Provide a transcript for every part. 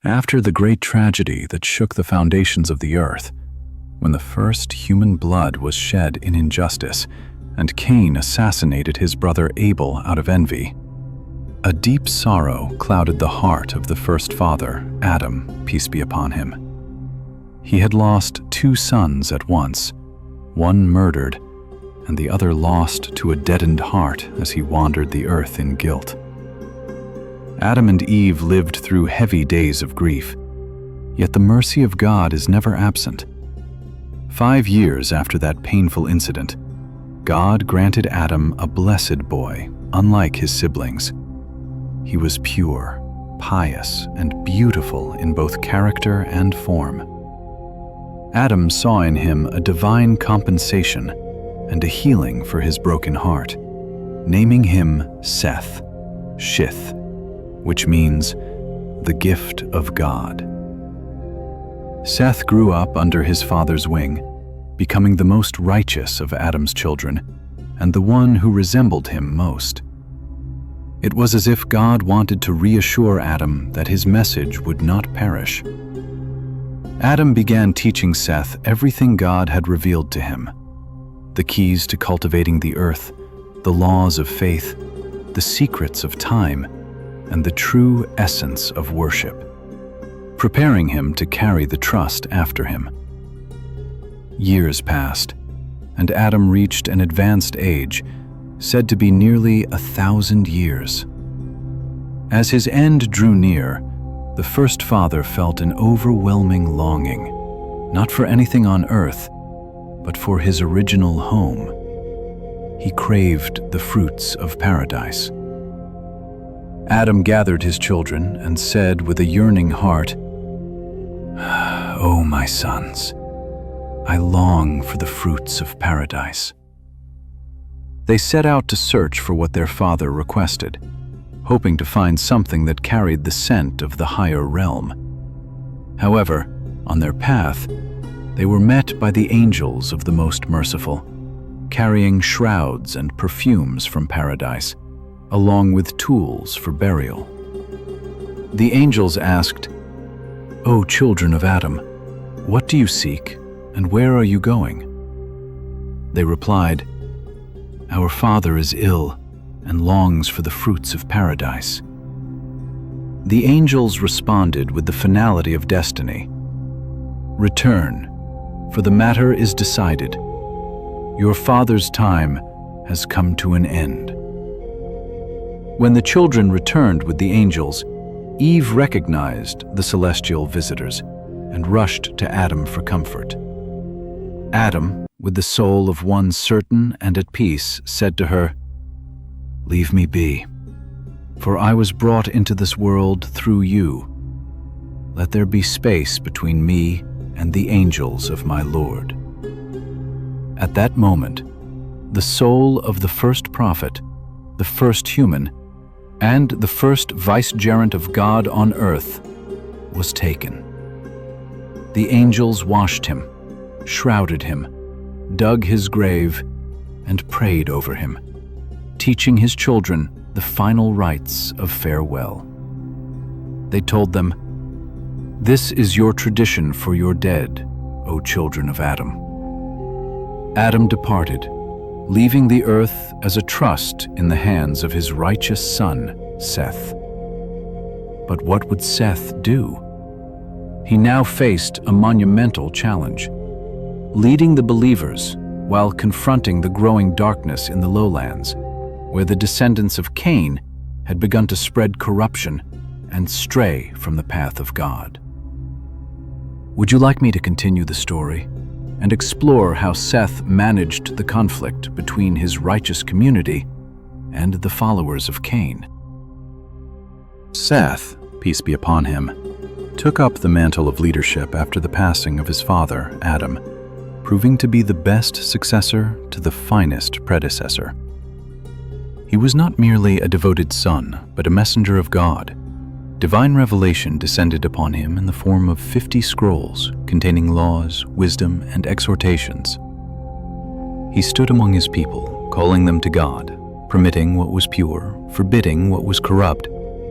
After the great tragedy that shook the foundations of the earth, when the first human blood was shed in injustice, and Cain assassinated his brother Abel out of envy, a deep sorrow clouded the heart of the first father, Adam, peace be upon him. He had lost 2 sons at once, one murdered, and the other lost to a deadened heart as he wandered the earth in guilt. Adam and Eve lived through heavy days of grief, yet the mercy of God is never absent. 5 years after that painful incident, God granted Adam a blessed boy, unlike his siblings. He was pure, pious, and beautiful in both character and form. Adam saw in him a divine compensation and a healing for his broken heart, naming him Seth, Shith, which means the gift of God. Seth grew up under his father's wing, becoming the most righteous of Adam's children and the one who resembled him most. It was as if God wanted to reassure Adam that his message would not perish. Adam began teaching Seth everything God had revealed to him: the keys to cultivating the earth, the laws of faith, the secrets of time, and the true essence of worship, preparing him to carry the trust after him. Years passed, and Adam reached an advanced age, said to be nearly 1,000 years. As his end drew near, the first father felt an overwhelming longing, not for anything on earth, but for his original home. He craved the fruits of paradise. Adam gathered his children and said with a yearning heart, "Oh, my sons, I long for the fruits of paradise." They set out to search for what their father requested, hoping to find something that carried the scent of the higher realm. However, on their path, they were met by the angels of the Most Merciful, carrying shrouds and perfumes from paradise, along with tools for burial. The angels asked, "O children of Adam, what do you seek, and where are you going?" They replied, "Our father is ill and longs for the fruits of paradise." The angels responded with the finality of destiny. "Return, for the matter is decided. Your father's time has come to an end." When the children returned with the angels, Eve recognized the celestial visitors and rushed to Adam for comfort. Adam, with the soul of one certain and at peace, said to her, "Leave me be, for I was brought into this world through you. Let there be space between me and the angels of my Lord." At that moment, the soul of the first prophet, the first human, and the first vicegerent of God on earth was taken. The angels washed him, shrouded him, dug his grave, and prayed over him, teaching his children the final rites of farewell. They told them, "This is your tradition for your dead, O children of Adam." Adam departed, leaving the earth as a trust in the hands of his righteous son, Seth. But what would Seth do? He now faced a monumental challenge, leading the believers while confronting the growing darkness in the lowlands, where the descendants of Cain had begun to spread corruption and stray from the path of God. Would you like me to continue the story and explore how Seth managed the conflict between his righteous community and the followers of Cain? Seth, peace be upon him, took up the mantle of leadership after the passing of his father, Adam, proving to be the best successor to the finest predecessor. He was not merely a devoted son, but a messenger of God. Divine revelation descended upon him in the form of 50 scrolls containing laws, wisdom, and exhortations. He stood among his people, calling them to God, permitting what was pure, forbidding what was corrupt,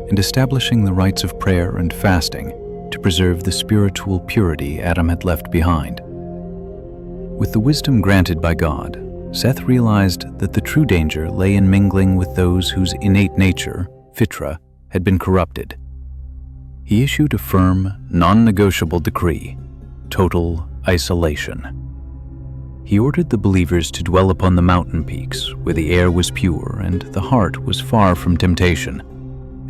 and establishing the rites of prayer and fasting, to preserve the spiritual purity Adam had left behind. With the wisdom granted by God, Seth realized that the true danger lay in mingling with those whose innate nature, fitra, had been corrupted. He issued a firm, non-negotiable decree: total isolation. He ordered the believers to dwell upon the mountain peaks where the air was pure and the heart was far from temptation,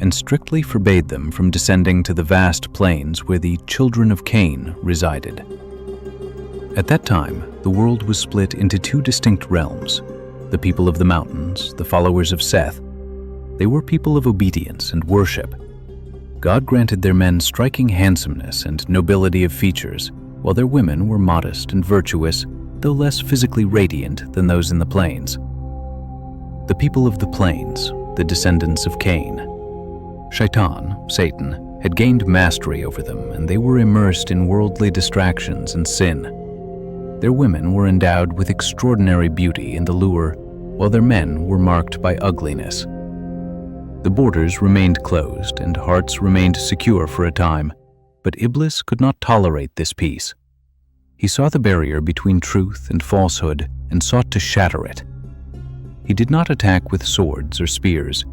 and strictly forbade them from descending to the vast plains where the children of Cain resided. At that time, the world was split into two distinct realms: the people of the mountains, the followers of Seth. They were people of obedience and worship. God granted their men striking handsomeness and nobility of features, while their women were modest and virtuous, though less physically radiant than those in the plains. The people of the plains, the descendants of Cain. Shaitan, Satan, had gained mastery over them, and they were immersed in worldly distractions and sin. Their women were endowed with extraordinary beauty and allure, while their men were marked by ugliness. The borders remained closed and hearts remained secure for a time, but Iblis could not tolerate this peace. He saw the barrier between truth and falsehood and sought to shatter it. He did not attack with swords or spears.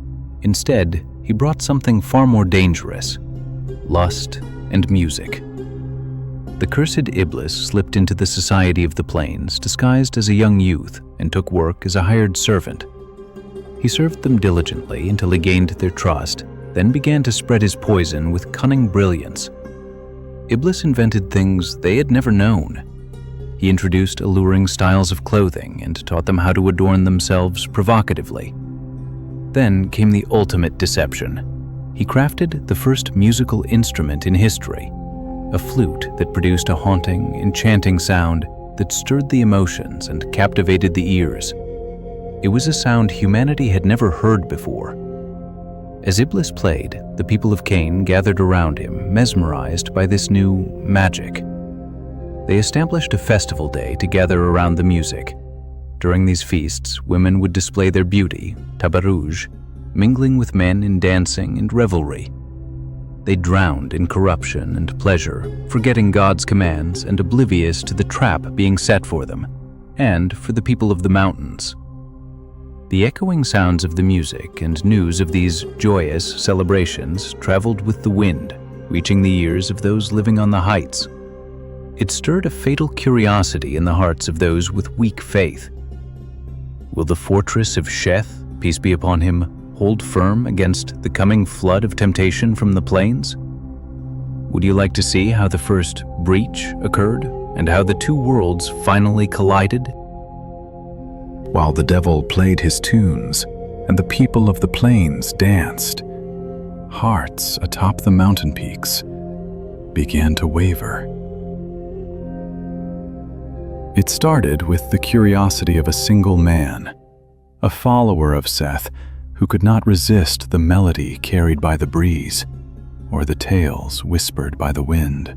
Instead, he brought something far more dangerous: lust and music. The cursed Iblis slipped into the society of the plains disguised as a young youth and took work as a hired servant. He served them diligently until he gained their trust, then began to spread his poison with cunning brilliance. Iblis invented things they had never known. He introduced alluring styles of clothing and taught them how to adorn themselves provocatively. Then came the ultimate deception. He crafted the first musical instrument in history, a flute that produced a haunting, enchanting sound that stirred the emotions and captivated the ears. It was a sound humanity had never heard before. As Iblis played, the people of Cain gathered around him, mesmerized by this new magic. They established a festival day to gather around the music. During these feasts, women would display their beauty, tabarruj, mingling with men in dancing and revelry. They drowned in corruption and pleasure, forgetting God's commands and oblivious to the trap being set for them, and for the people of the mountains. The echoing sounds of the music and news of these joyous celebrations traveled with the wind, reaching the ears of those living on the heights. It stirred a fatal curiosity in the hearts of those with weak faith. Will the fortress of Seth, peace be upon him, hold firm against the coming flood of temptation from the plains? Would you like to see how the first breach occurred and how the two worlds finally collided? While the devil played his tunes and the people of the plains danced, hearts atop the mountain peaks began to waver. It started with the curiosity of a single man, a follower of Seth, who could not resist the melody carried by the breeze or the tales whispered by the wind.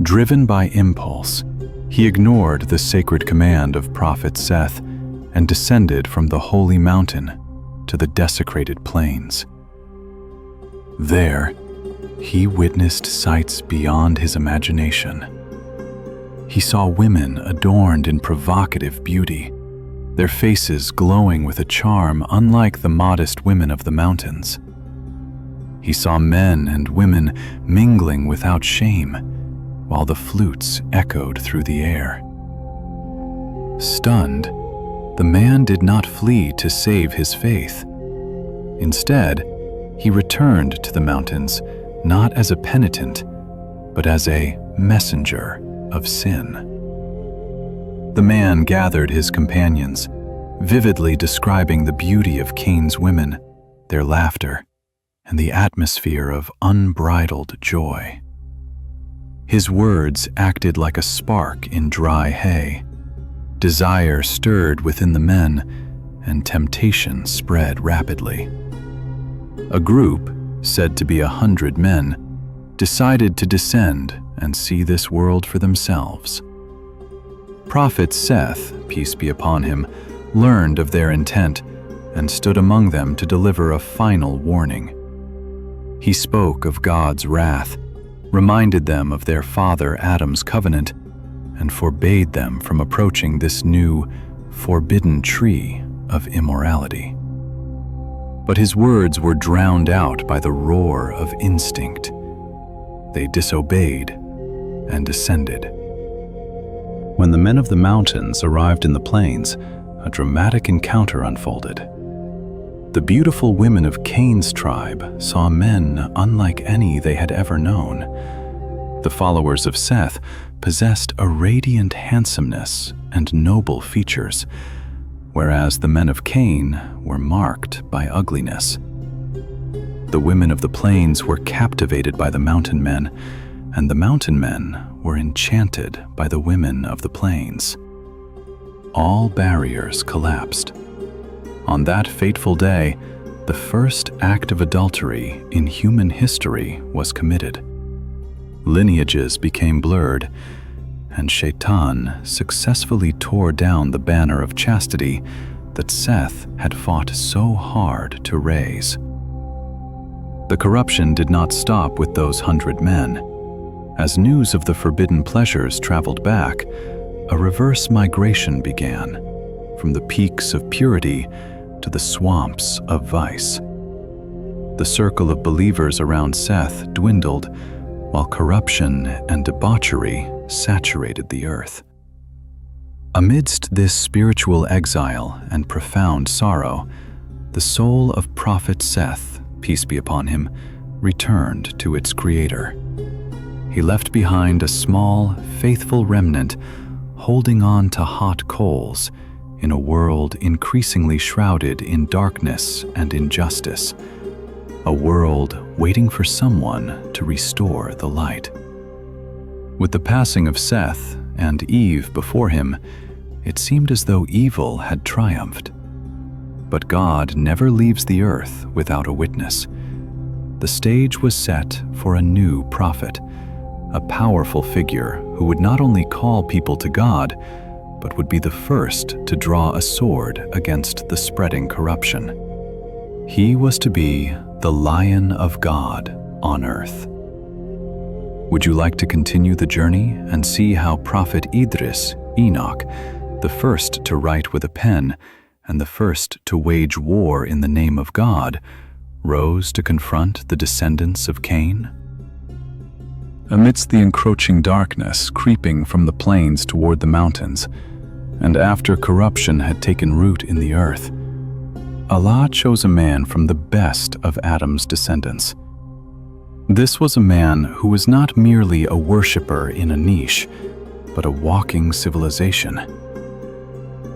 Driven by impulse, he ignored the sacred command of Prophet Seth and descended from the holy mountain to the desecrated plains. There, he witnessed sights beyond his imagination. He saw women adorned in provocative beauty, their faces glowing with a charm unlike the modest women of the mountains. He saw men and women mingling without shame, while the flutes echoed through the air. Stunned, the man did not flee to save his faith. Instead, he returned to the mountains not as a penitent, but as a messenger of sin. The man gathered his companions, vividly describing the beauty of Cain's women, their laughter, and the atmosphere of unbridled joy. His words acted like a spark in dry hay. Desire stirred within the men, and temptation spread rapidly. A group, said to be 100 men, decided to descend and see this world for themselves. Prophet Seth, peace be upon him, learned of their intent and stood among them to deliver a final warning. He spoke of God's wrath reminded them of their father Adam's covenant, and forbade them from approaching this new, forbidden tree of immorality. But his words were drowned out by the roar of instinct. They disobeyed and descended. When the men of the mountains arrived in the plains, a dramatic encounter unfolded. The beautiful women of Cain's tribe saw men unlike any they had ever known. The followers of Seth possessed a radiant handsomeness and noble features, whereas the men of Cain were marked by ugliness. The women of the plains were captivated by the mountain men, and the mountain men were enchanted by the women of the plains. All barriers collapsed. On that fateful day, the first act of adultery in human history was committed. Lineages became blurred, and Shaitan successfully tore down the banner of chastity that Seth had fought so hard to raise. The corruption did not stop with those 100 men. As news of the forbidden pleasures traveled back, a reverse migration began, from the peaks of purity to the swamps of vice. The circle of believers around Seth dwindled, while corruption and debauchery saturated the earth. Amidst this spiritual exile and profound sorrow, the soul of Prophet Seth, peace be upon him, returned to its creator. He left behind a small, faithful remnant holding on to hot coals in a world increasingly shrouded in darkness and injustice, a world waiting for someone to restore the light. With the passing of Seth and Eve before him, it seemed as though evil had triumphed. But God never leaves the earth without a witness. The stage was set for a new prophet, a powerful figure who would not only call people to God, but would be the first to draw a sword against the spreading corruption. He was to be the Lion of God on earth. Would you like to continue the journey and see how Prophet Idris, Enoch, the first to write with a pen and the first to wage war in the name of God, rose to confront the descendants of Cain? Amidst the encroaching darkness creeping from the plains toward the mountains, and after corruption had taken root in the earth, Allah chose a man from the best of Adam's descendants. This was a man who was not merely a worshipper in a niche, but a walking civilization.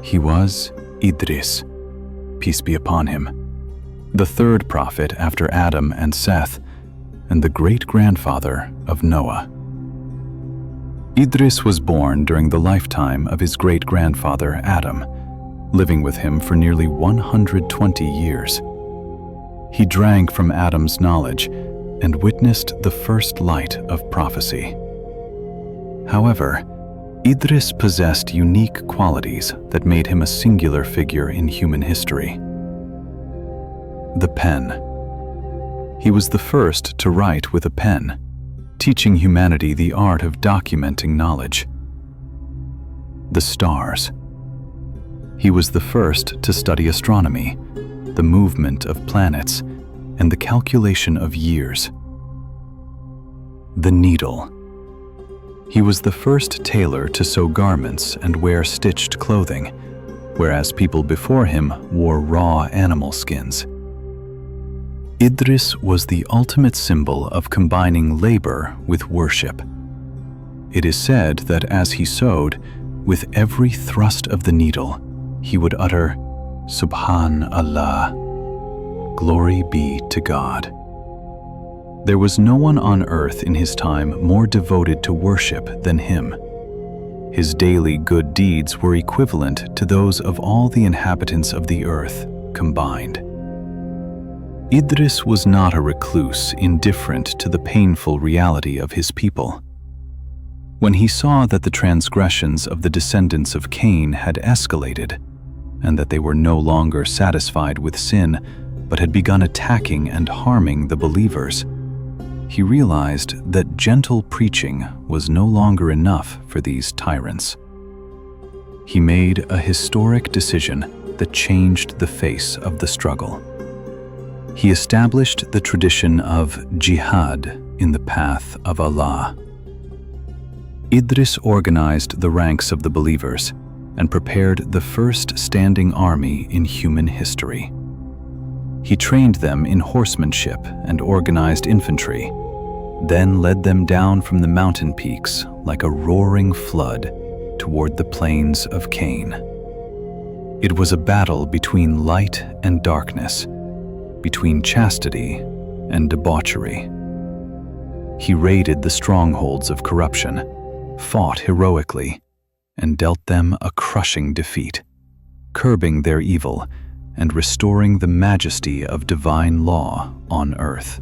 He was Idris, peace be upon him, the third prophet after Adam and Seth, and the great-grandfather of Noah. Idris was born during the lifetime of his great-grandfather Adam, living with him for nearly 120 years. He drank from Adam's knowledge and witnessed the first light of prophecy. However, Idris possessed unique qualities that made him a singular figure in human history. The pen. He was the first to write with a pen, teaching humanity the art of documenting knowledge. The stars. He was the first to study astronomy, the movement of planets, and the calculation of years. The needle. He was the first tailor to sew garments and wear stitched clothing, whereas people before him wore raw animal skins. Idris was the ultimate symbol of combining labor with worship. It is said that as he sewed, with every thrust of the needle, he would utter, Subhanallah, glory be to God. There was no one on earth in his time more devoted to worship than him. His daily good deeds were equivalent to those of all the inhabitants of the earth combined. Idris was not a recluse indifferent to the painful reality of his people. When he saw that the transgressions of the descendants of Cain had escalated, and that they were no longer satisfied with sin, but had begun attacking and harming the believers, he realized that gentle preaching was no longer enough for these tyrants. He made a historic decision that changed the face of the struggle. He established the tradition of Jihad in the path of Allah. Idris organized the ranks of the believers and prepared the first standing army in human history. He trained them in horsemanship and organized infantry, then led them down from the mountain peaks like a roaring flood toward the plains of Cain. It was a battle between light and darkness, between chastity and debauchery. He raided the strongholds of corruption, fought heroically, and dealt them a crushing defeat, curbing their evil and restoring the majesty of divine law on earth.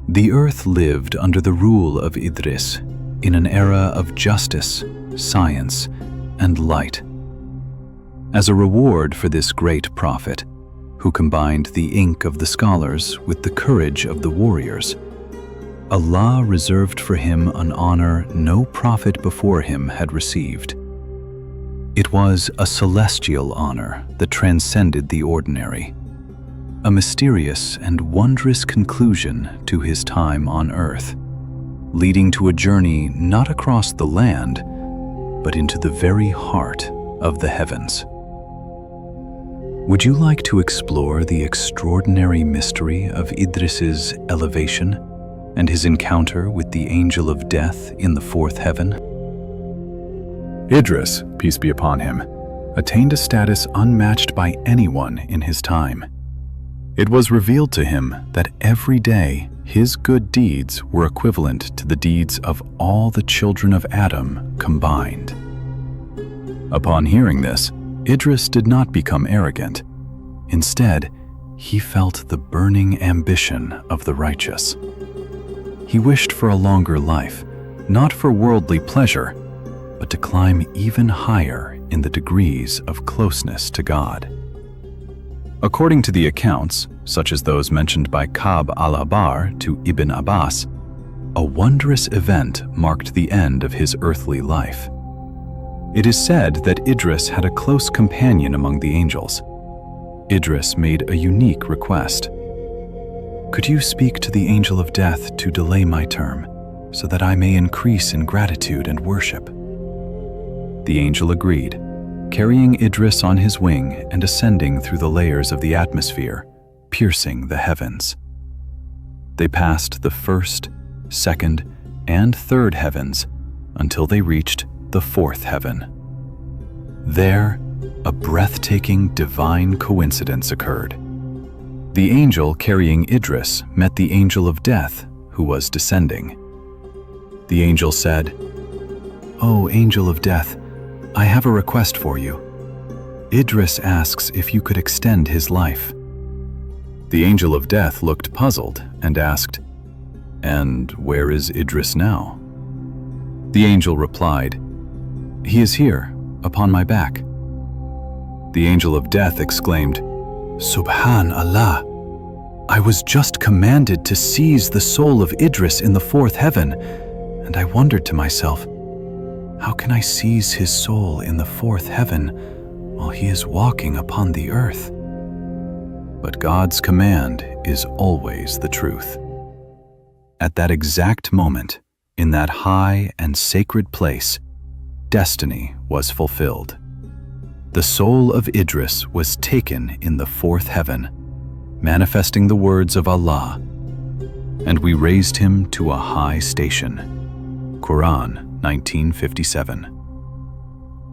The earth lived under the rule of Idris in an era of justice, science, and light. As a reward for this great prophet, who combined the ink of the scholars with the courage of the warriors, Allah reserved for him an honor no prophet before him had received. It was a celestial honor that transcended the ordinary, a mysterious and wondrous conclusion to his time on earth, leading to a journey not across the land, but into the very heart of the heavens. Would you like to explore the extraordinary mystery of Idris's elevation and his encounter with the angel of death in the fourth heaven? Idris, peace be upon him, attained a status unmatched by anyone in his time. It was revealed to him that every day his good deeds were equivalent to the deeds of all the children of Adam combined. Upon hearing this, Idris did not become arrogant. Instead, he felt the burning ambition of the righteous. He wished for a longer life, not for worldly pleasure, but to climb even higher in the degrees of closeness to God. According to the accounts, such as those mentioned by Ka'b al-Ahbar to Ibn Abbas, a wondrous event marked the end of his earthly life. It is said that Idris had a close companion among the angels. Idris made a unique request. "Could you speak to the angel of death to delay my term, so that I may increase in gratitude and worship?" The angel agreed, carrying Idris on his wing and ascending through the layers of the atmosphere, piercing the heavens. They passed the first, second, and third heavens until they reached the fourth heaven. There, a breathtaking divine coincidence occurred. The angel carrying Idris met the angel of death who was descending. The angel said, "O angel of death, I have a request for you. Idris asks if you could extend his life." The angel of death looked puzzled and asked, "And where is Idris now?" The angel replied, "He is here, upon my back." The angel of death exclaimed, "Subhanallah! I was just commanded to seize the soul of Idris in the fourth heaven, and I wondered to myself, how can I seize his soul in the fourth heaven while he is walking upon the earth?" But God's command is always the truth. At that exact moment, in that high and sacred place, destiny was fulfilled. The soul of Idris was taken in the fourth heaven, manifesting the words of Allah, and we raised him to a high station. Quran 1957.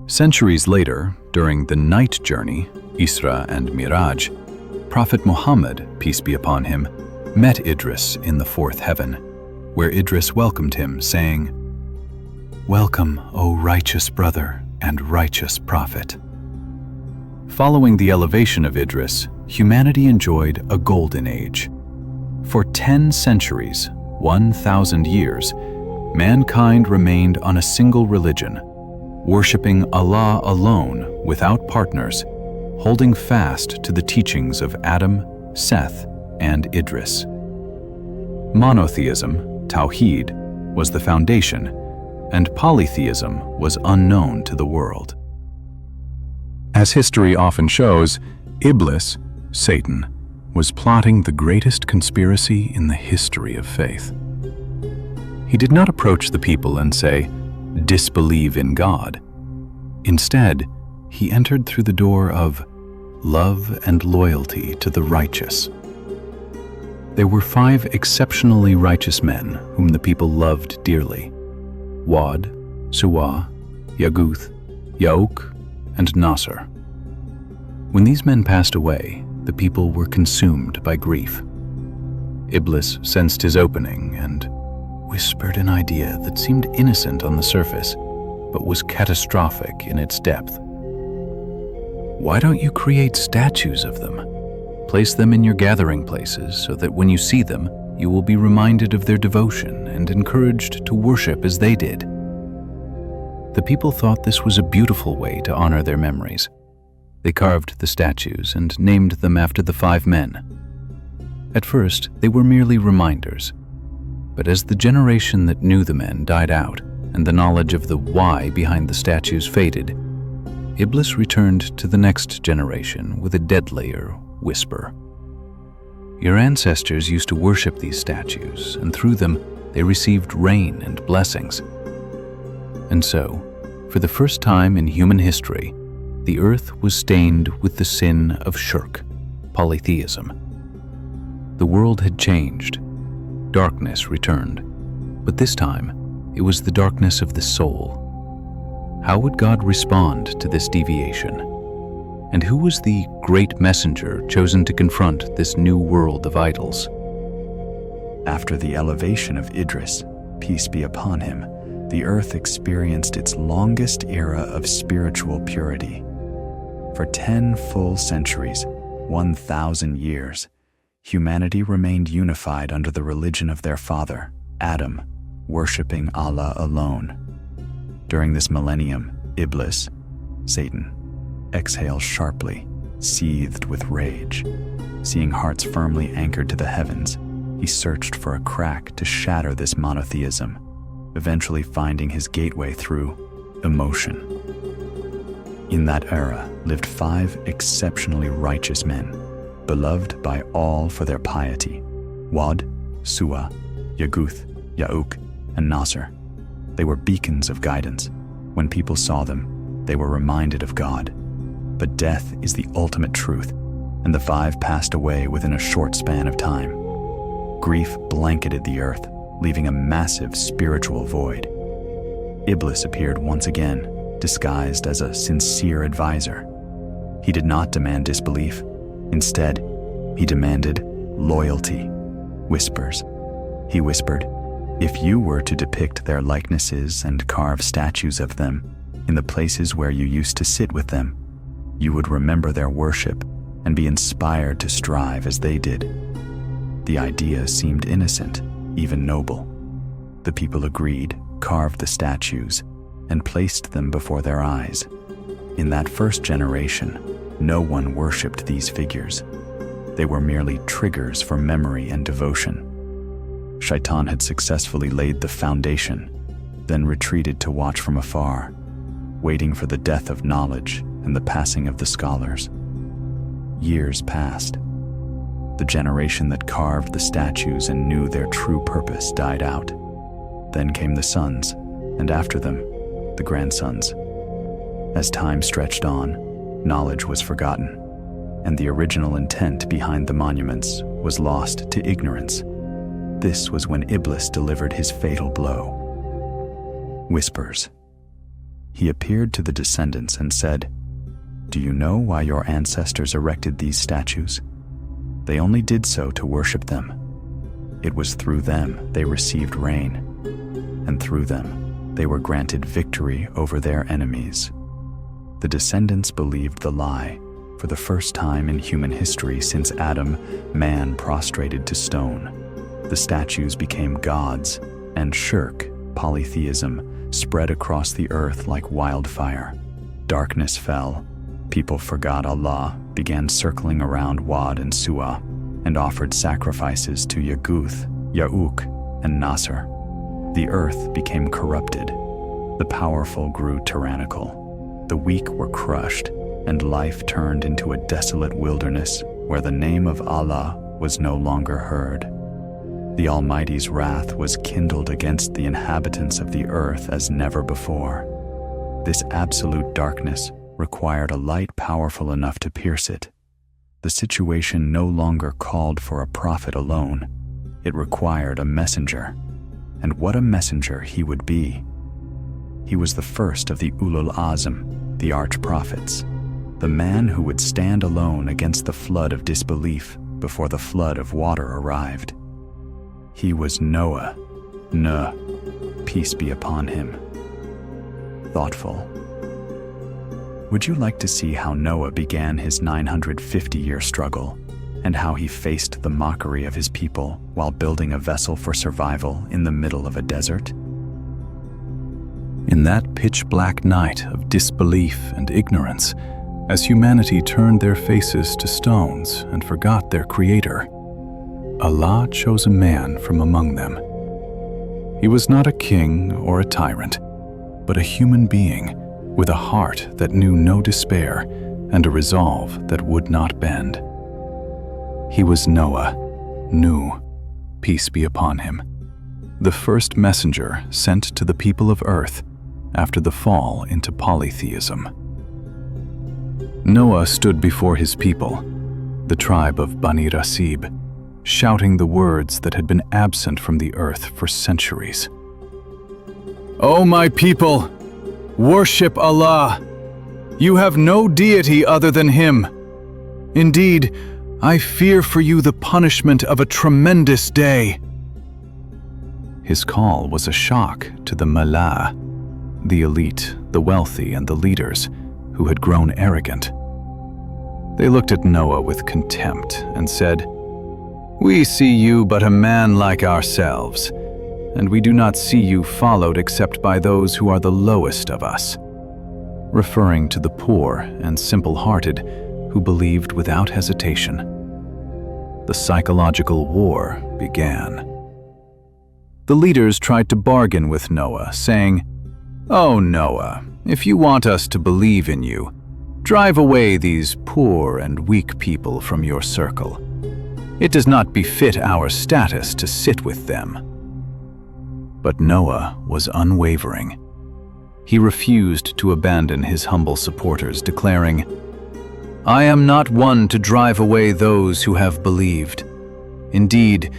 Centuries later, during the night journey, Isra and Miraj, Prophet Muhammad, peace be upon him, met Idris in the fourth heaven, where Idris welcomed him, saying, "Welcome, O righteous brother and righteous prophet." Following the elevation of Idris, humanity enjoyed a golden age. For 10 centuries, 1,000 years, mankind remained on a single religion, worshiping Allah alone without partners, holding fast to the teachings of Adam, Seth, and Idris. Monotheism, Tawheed, was the foundation, and polytheism was unknown to the world. As history often shows, Iblis, Satan, was plotting the greatest conspiracy in the history of faith. He did not approach the people and say, "Disbelieve in God." Instead, he entered through the door of love and loyalty to the righteous. There were 5 exceptionally righteous men whom the people loved dearly: Wad, Suwa, Yaguth, Yauk, and Nasr. When these men passed away, the people were consumed by grief. Iblis sensed his opening and whispered an idea that seemed innocent on the surface, but was catastrophic in its depth. "Why don't you create statues of them? Place them in your gathering places so that when you see them, you will be reminded of their devotion and encouraged to worship as they did." The people thought this was a beautiful way to honor their memories. They carved the statues and named them after the 5 men. At first, they were merely reminders, but as the generation that knew the men died out and the knowledge of the why behind the statues faded, Iblis returned to the next generation with a deadlier whisper. "Your ancestors used to worship these statues, and through them they received rain and blessings. And so, for the first time in human history, the earth was stained with the sin of Shirk, polytheism. The world had changed. Darkness returned, but this time it was the darkness of the soul. How would God respond to this deviation? And who was the great messenger chosen to confront this new world of idols? After the elevation of Idris, peace be upon him, the earth experienced its longest era of spiritual purity. For 10 full centuries, 1,000 years, humanity remained unified under the religion of their father, Adam, worshiping Allah alone. During this millennium, Iblis, Satan, exhaled sharply, seethed with rage. Seeing hearts firmly anchored to the heavens, he searched for a crack to shatter this monotheism, eventually finding his gateway through emotion. In that era lived 5 exceptionally righteous men, beloved by all for their piety: Wad, Suwa, Yaguth, Yauk, and Nasr. They were beacons of guidance. When people saw them, they were reminded of God. But death is the ultimate truth, and the 5 passed away within a short span of time. Grief blanketed the earth, leaving a massive spiritual void. Iblis appeared once again, disguised as a sincere advisor. He did not demand disbelief. Instead, he demanded loyalty. Whispers. He whispered, "If you were to depict their likenesses and carve statues of them in the places where you used to sit with them, you would remember their worship and be inspired to strive as they did." The idea seemed innocent, even noble. The people agreed, carved the statues, and placed them before their eyes. In that first generation, no one worshipped these figures. They were merely triggers for memory and devotion. Shaitan had successfully laid the foundation, then retreated to watch from afar, waiting for the death of knowledge and the passing of the scholars. Years passed. The generation that carved the statues and knew their true purpose died out. Then came the sons, and after them, the grandsons. As time stretched on, knowledge was forgotten, and the original intent behind the monuments was lost to ignorance. This was when Iblis delivered his fatal blow. Whispers. He appeared to the descendants and said, "Do you know why your ancestors erected these statues? They only did so to worship them. It was through them they received rain, and through them they were granted victory over their enemies." The descendants believed the lie. For the first time in human history since Adam, man prostrated to stone. The statues became gods, and Shirk, polytheism, spread across the earth like wildfire. Darkness fell. People forgot Allah, began circling around Wad and Suwa, and offered sacrifices to Yaguth, Ya'uk, and Nasr. The earth became corrupted. The powerful grew tyrannical. The weak were crushed, and life turned into a desolate wilderness where the name of Allah was no longer heard. The Almighty's wrath was kindled against the inhabitants of the earth as never before. This absolute darkness required a light powerful enough to pierce it. The situation no longer called for a prophet alone. It required a messenger. And what a messenger he would be. He was the first of the Ulul Azm, the arch-prophets, the man who would stand alone against the flood of disbelief before the flood of water arrived. He was Noah, peace be upon him. Thoughtful. Would you like to see how Noah began his 950-year struggle, and how he faced the mockery of his people while building a vessel for survival in the middle of a desert? In that pitch-black night of disbelief and ignorance, as humanity turned their faces to stones and forgot their Creator, Allah chose a man from among them. He was not a king or a tyrant, but a human being with a heart that knew no despair and a resolve that would not bend. He was Noah, peace be upon him, the first messenger sent to the people of earth after the fall into polytheism. Noah stood before his people, the tribe of Bani Rasib, shouting the words that had been absent from the earth for centuries. "O my people, worship Allah. You have no deity other than Him. Indeed, I fear for you the punishment of a tremendous day." His call was a shock to the Mala, the elite, the wealthy, and the leaders who had grown arrogant. They looked at Noah with contempt and said, "We see you but a man like ourselves, and we do not see you followed except by those who are the lowest of us," referring to the poor and simple-hearted who believed without hesitation. The psychological war began. The leaders tried to bargain with Noah, saying, "Oh, Noah, if you want us to believe in you, drive away these poor and weak people from your circle. It does not befit our status to sit with them." But Noah was unwavering. He refused to abandon his humble supporters, declaring, "I am not one to drive away those who have believed. Indeed,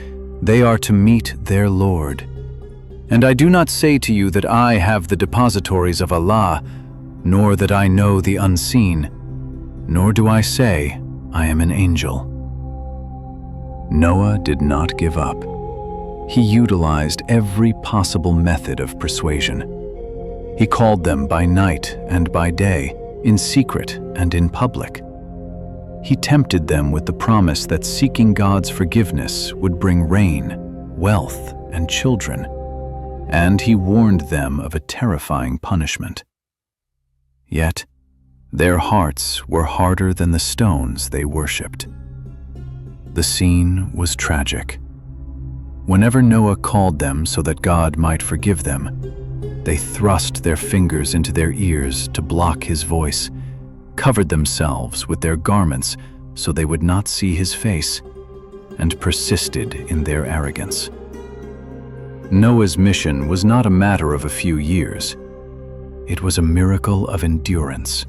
they are to meet their Lord. And I do not say to you that I have the depositories of Allah, nor that I know the unseen, nor do I say I am an angel." Noah did not give up. He utilized every possible method of persuasion. He called them by night and by day, in secret and in public. He tempted them with the promise that seeking God's forgiveness would bring rain, wealth, and children, and he warned them of a terrifying punishment. Yet, their hearts were harder than the stones they worshipped. The scene was tragic. Whenever Noah called them so that God might forgive them, they thrust their fingers into their ears to block his voice, covered themselves with their garments so they would not see his face, and persisted in their arrogance. Noah's mission was not a matter of a few years. It was a miracle of endurance.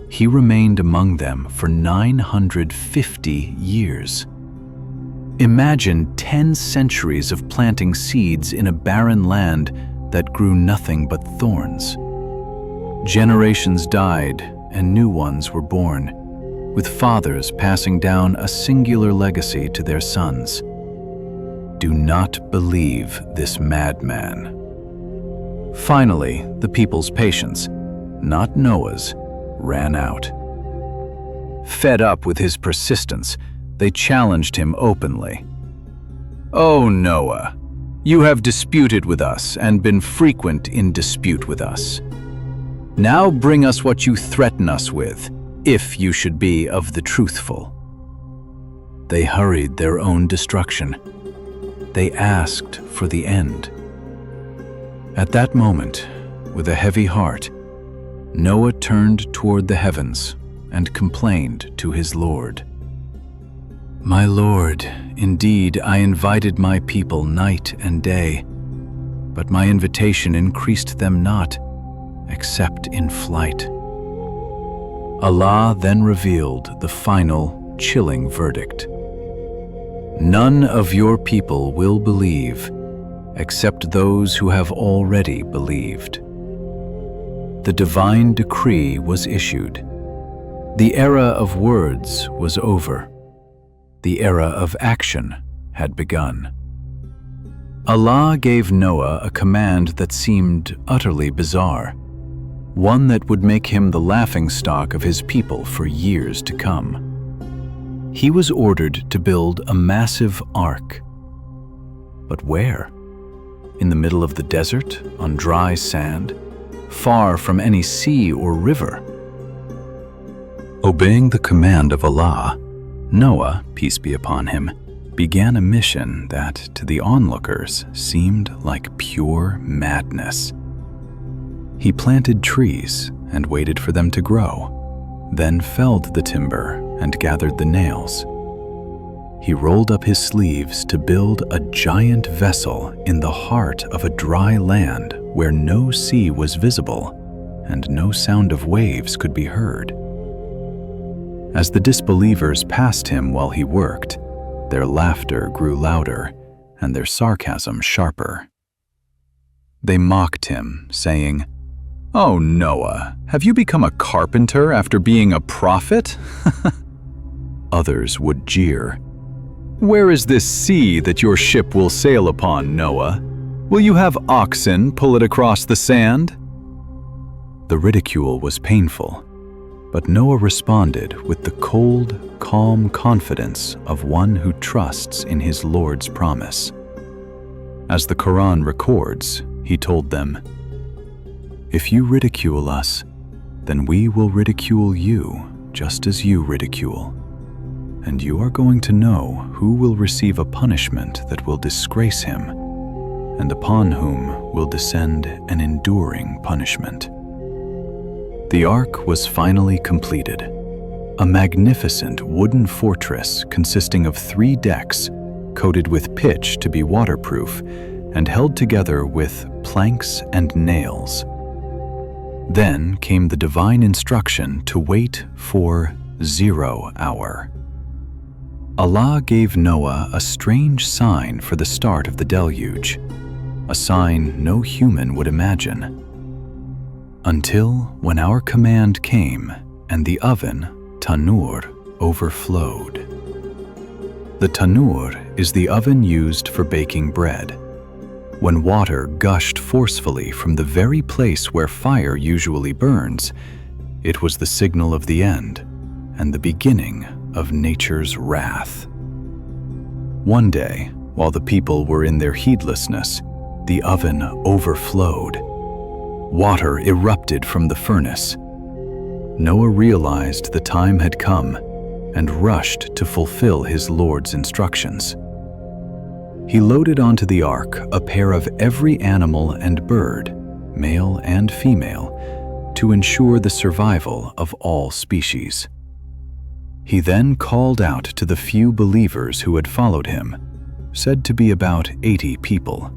He remained among them for 950 years. Imagine 10 centuries of planting seeds in a barren land that grew nothing but thorns. Generations died and new ones were born, with fathers passing down a singular legacy to their sons. Do not believe this madman. Finally, the people's patience, not Noah's, ran out. Fed up with his persistence, they challenged him openly. "O Noah, you have disputed with us and been frequent in dispute with us. Now bring us what you threaten us with, if you should be of the truthful." They hurried their own destruction. They asked for the end. At that moment, with a heavy heart, Noah turned toward the heavens and complained to his Lord. "My Lord, indeed I invited my people night and day, but my invitation increased them not, except in flight." Allah then revealed the final, chilling verdict. "None of your people will believe, except those who have already believed." The divine decree was issued. The era of words was over. The era of action had begun. Allah gave Noah a command that seemed utterly bizarre, one that would make him the laughingstock of his people for years to come. He was ordered to build a massive ark. But where? In the middle of the desert, on dry sand, far from any sea or river? Obeying the command of Allah, Noah, peace be upon him, began a mission that, to the onlookers, seemed like pure madness. He planted trees and waited for them to grow, then felled the timber and gathered the nails. He rolled up his sleeves to build a giant vessel in the heart of a dry land where no sea was visible and no sound of waves could be heard. As the disbelievers passed him while he worked, their laughter grew louder and their sarcasm sharper. They mocked him, saying, "Oh, Noah, have you become a carpenter after being a prophet?" Others would jeer, "Where is this sea that your ship will sail upon, Noah? Will you have oxen pull it across the sand?" The ridicule was painful, but Noah responded with the cold, calm confidence of one who trusts in his Lord's promise. As the Quran records, he told them, "If you ridicule us, then we will ridicule you just as you ridicule. And you are going to know who will receive a punishment that will disgrace him, and upon whom will descend an enduring punishment." The ark was finally completed, a magnificent wooden fortress consisting of 3 decks, coated with pitch to be waterproof, and held together with planks and nails. Then came the divine instruction to wait for 0 hour. Allah gave Noah a strange sign for the start of the deluge, a sign no human would imagine. Until when our command came and the oven, tanur, overflowed. The tanur is the oven used for baking bread. When water gushed forcefully from the very place where fire usually burns, it was the signal of the end and the beginning of nature's wrath. One day, while the people were in their heedlessness, the oven overflowed. Water erupted from the furnace. Noah realized the time had come and rushed to fulfill his Lord's instructions. He loaded onto the ark a pair of every animal and bird, male and female, to ensure the survival of all species. He then called out to the few believers who had followed him, said to be about 80 people.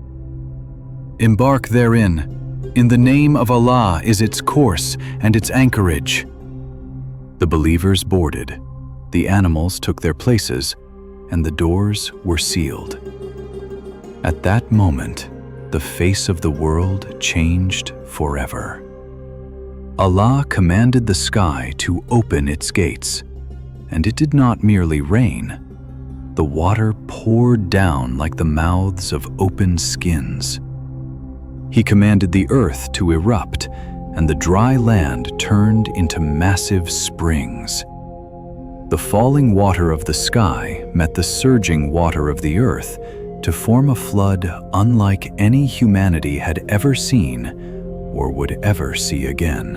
"Embark therein. In the name of Allah is its course and its anchorage." The believers boarded, the animals took their places, and the doors were sealed. At that moment, the face of the world changed forever. Allah commanded the sky to open its gates, and it did not merely rain. The water poured down like the mouths of open skins. He commanded the earth to erupt, and the dry land turned into massive springs. The falling water of the sky met the surging water of the earth to form a flood unlike any humanity had ever seen or would ever see again.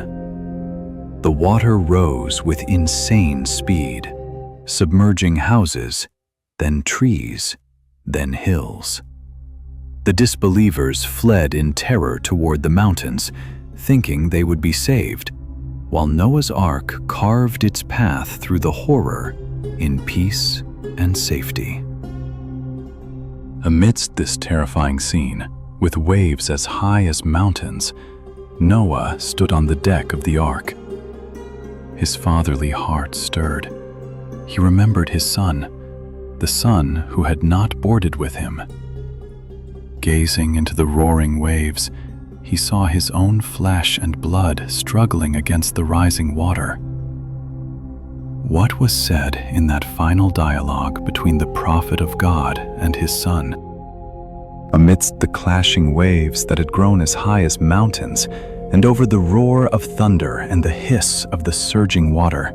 The water rose with insane speed, submerging houses, then trees, then hills. The disbelievers fled in terror toward the mountains, thinking they would be saved, while Noah's Ark carved its path through the horror in peace and safety. Amidst this terrifying scene, with waves as high as mountains, Noah stood on the deck of the ark. His fatherly heart stirred. He remembered his son, the son who had not boarded with him. Gazing into the roaring waves, he saw his own flesh and blood struggling against the rising water. What was said in that final dialogue between the prophet of God and his son? Amidst the clashing waves that had grown as high as mountains, and over the roar of thunder and the hiss of the surging water,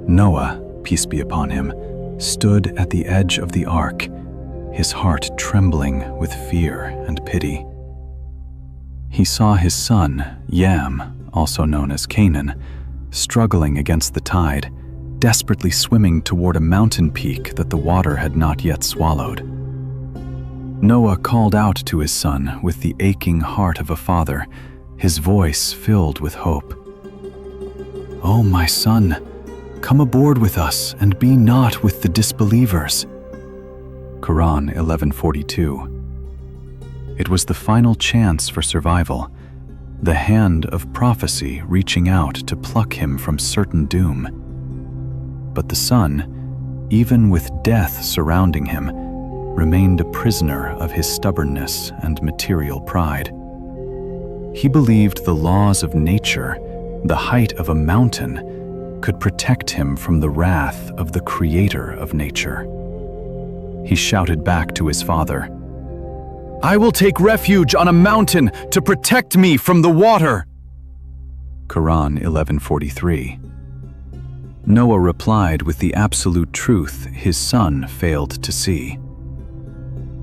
Noah, peace be upon him, stood at the edge of the ark, his heart trembling with fear and pity. He saw his son, Yam, also known as Canaan, struggling against the tide, desperately swimming toward a mountain peak that the water had not yet swallowed. Noah called out to his son with the aching heart of a father, his voice filled with hope. "Oh, my son, come aboard with us and be not with the disbelievers." Quran 11:42. It was the final chance for survival, the hand of prophecy reaching out to pluck him from certain doom. But the son, even with death surrounding him, remained a prisoner of his stubbornness and material pride. He believed the laws of nature, the height of a mountain, could protect him from the wrath of the creator of nature. He shouted back to his father, "I will take refuge on a mountain to protect me from the water." Quran 11:43. Noah replied with the absolute truth his son failed to see.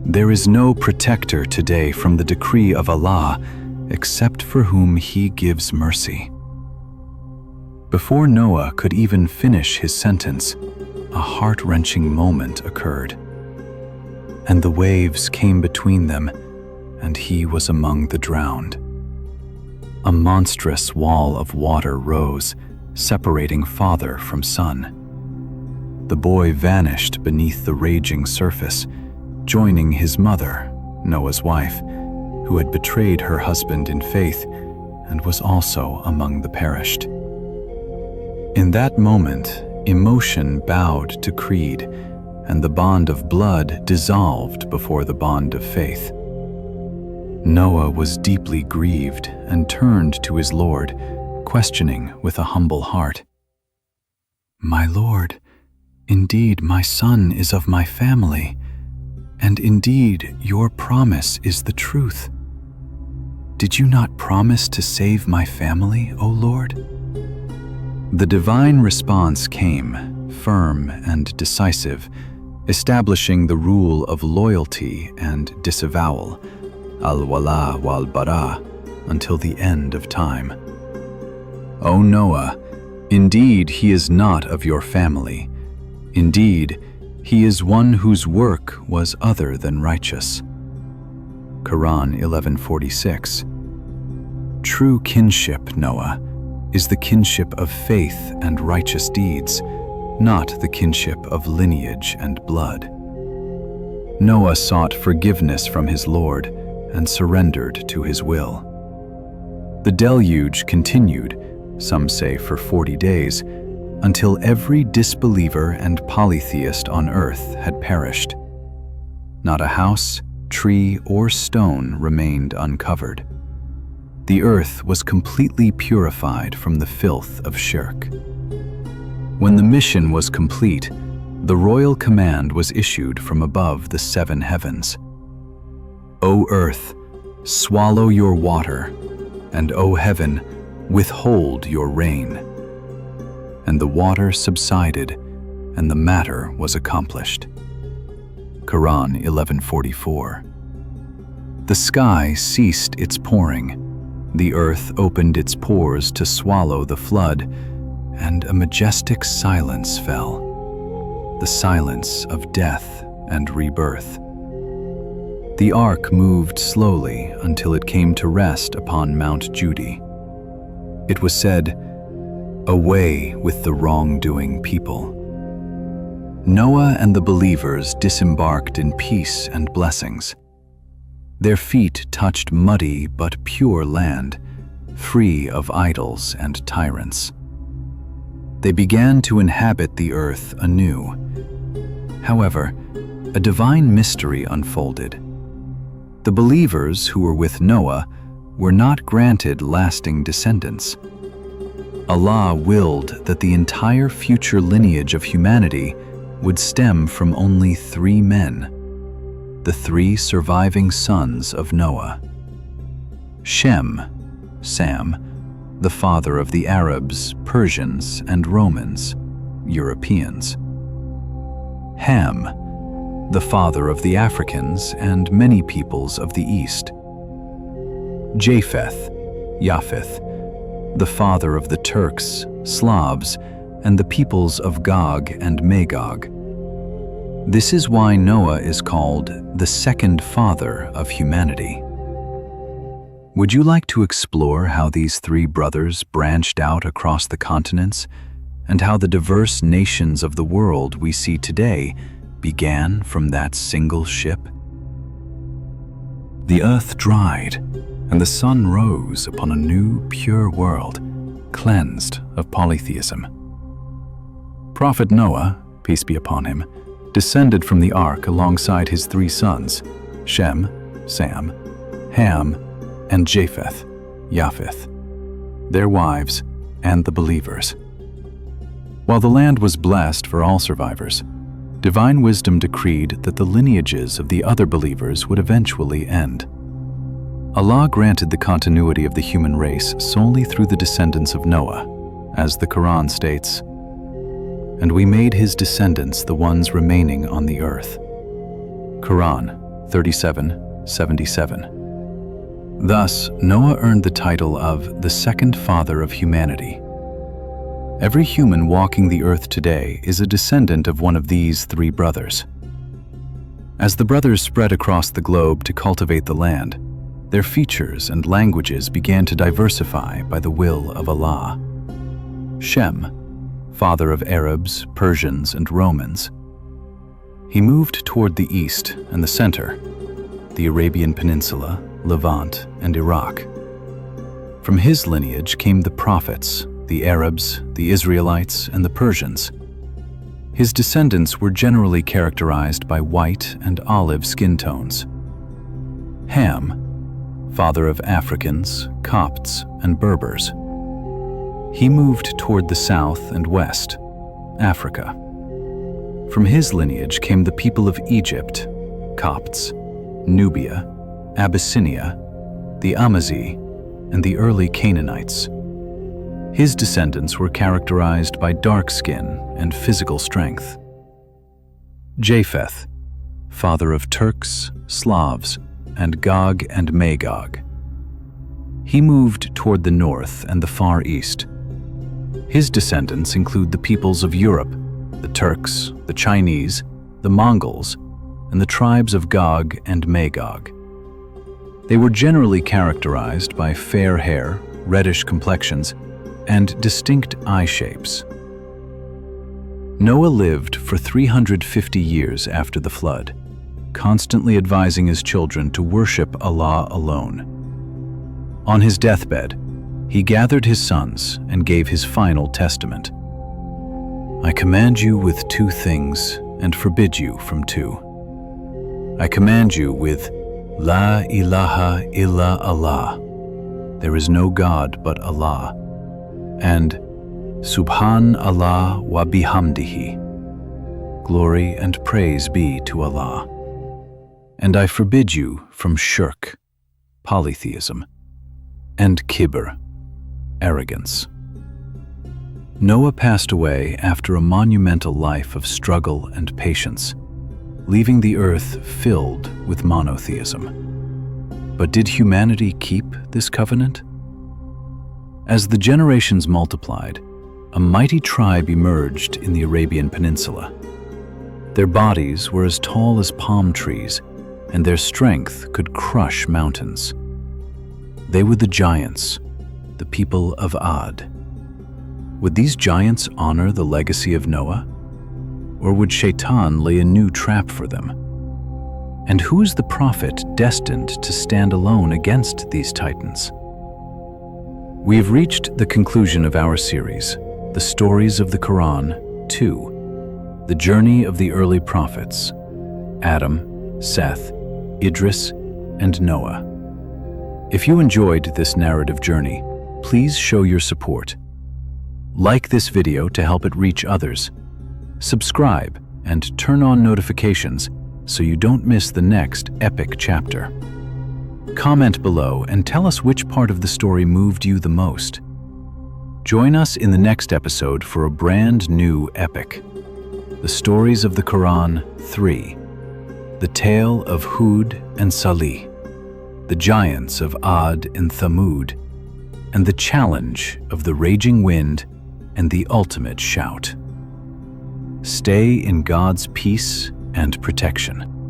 There is no protector today from the decree of Allah except for whom He gives mercy. Before Noah could even finish his sentence, a heart-wrenching moment occurred. And the waves came between them, and he was among the drowned. A monstrous wall of water rose, separating father from son. The boy vanished beneath the raging surface, joining his mother, Noah's wife, who had betrayed her husband in faith and was also among the perished. In that moment, emotion bowed to creed, and the bond of blood dissolved before the bond of faith. Noah was deeply grieved and turned to his Lord, questioning with a humble heart, "My Lord, indeed my son is of my family, and indeed your promise is the truth. Did you not promise to save my family, O Lord?" The divine response came, firm and decisive, establishing the rule of loyalty and disavowal, al-wala wal-bara, until the end of time. "O Noah, indeed he is not of your family. Indeed, he is one whose work was other than righteous." Quran 11:46. True kinship, Noah, is the kinship of faith and righteous deeds, not the kinship of lineage and blood. Noah sought forgiveness from his Lord and surrendered to his will. The deluge continued, some say for 40 days, until every disbeliever and polytheist on earth had perished. Not a house, tree, or stone remained uncovered. The earth was completely purified from the filth of Shirk. When the mission was complete, the royal command was issued from above the 7 heavens. "O earth, swallow your water, and O heaven, withhold your rain." And the water subsided, and the matter was accomplished. Quran 11:44. The sky ceased its pouring, the earth opened its pores to swallow the flood, and a majestic silence fell, the silence of death and rebirth. The ark moved slowly until it came to rest upon Mount Judy. It was said, "Away with the wrongdoing people." Noah and the believers disembarked in peace and blessings. Their feet touched muddy but pure land, free of idols and tyrants. They began to inhabit the earth anew. However, a divine mystery unfolded. The believers who were with Noah were not granted lasting descendants. Allah willed that the entire future lineage of humanity would stem from only 3 men, the 3 surviving sons of Noah. Shem, Sam, the father of the Arabs, Persians, and Romans, Europeans. Ham, the father of the Africans and many peoples of the East. Japheth, the father of the Turks, Slavs, and the peoples of Gog and Magog. This is why Noah is called the second father of humanity. Would you like to explore how these 3 brothers branched out across the continents, and how the diverse nations of the world we see today began from that single ship? The earth dried, and the sun rose upon a new, pure world, cleansed of polytheism. Prophet Noah, peace be upon him, descended from the ark alongside his 3 sons, Shem, Sam, Ham, and Japheth, their wives, and the believers. While the land was blessed for all survivors, divine wisdom decreed that the lineages of the other believers would eventually end. Allah granted the continuity of the human race solely through the descendants of Noah, as the Quran states, "And we made his descendants the ones remaining on the earth." Quran 37:77. Thus, Noah earned the title of the second father of humanity. Every human walking the earth today is a descendant of one of these 3 brothers. As the brothers spread across the globe to cultivate the land, their features and languages began to diversify by the will of Allah. Shem, father of Arabs, Persians, and Romans. He moved toward the east and the center, the Arabian Peninsula, Levant, and Iraq. From his lineage came the prophets, the Arabs, the Israelites, and the Persians. His descendants were generally characterized by white and olive skin tones. Ham, father of Africans, Copts, and Berbers. He moved toward the south and west, Africa. From his lineage came the people of Egypt, Copts, Nubia, Abyssinia, the Amazigh, and the early Canaanites. His descendants were characterized by dark skin and physical strength. Japheth, father of Turks, Slavs, and Gog and Magog. He moved toward the north and the Far East. His descendants include the peoples of Europe, the Turks, the Chinese, the Mongols, and the tribes of Gog and Magog. They were generally characterized by fair hair, reddish complexions, and distinct eye shapes. Noah lived for 350 years after the flood, constantly advising his children to worship Allah alone. On his deathbed, he gathered his sons and gave his final testament. "I command you with 2 things and forbid you from 2. I command you with La ilaha illa Allah, there is no God but Allah, and Subhan Allah wa bihamdihi, glory and praise be to Allah. And I forbid you from shirk, polytheism, and kibr, arrogance." Noah passed away after a monumental life of struggle and patience, leaving the earth filled with monotheism. But did humanity keep this covenant? As the generations multiplied, a mighty tribe emerged in the Arabian Peninsula. Their bodies were as tall as palm trees, and their strength could crush mountains. They were the giants, the people of Ad. Would these giants honor the legacy of Noah? Or would Shaitan lay a new trap for them? And who is the prophet destined to stand alone against these titans? We have reached the conclusion of our series, The Stories of the Quran 2, The Journey of the Early Prophets, Adam, Seth, Idris, and Noah. If you enjoyed this narrative journey, please show your support. Like this video to help it reach others. Subscribe and turn on notifications so you don't miss the next epic chapter. Comment below and tell us which part of the story moved you the most. Join us in the next episode for a brand new epic. The Stories of the Quran 3. The Tale of Hud and Salih, the Giants of Ad and Thamud, and the Challenge of the Raging Wind and the Ultimate Shout. Stay in God's peace and protection.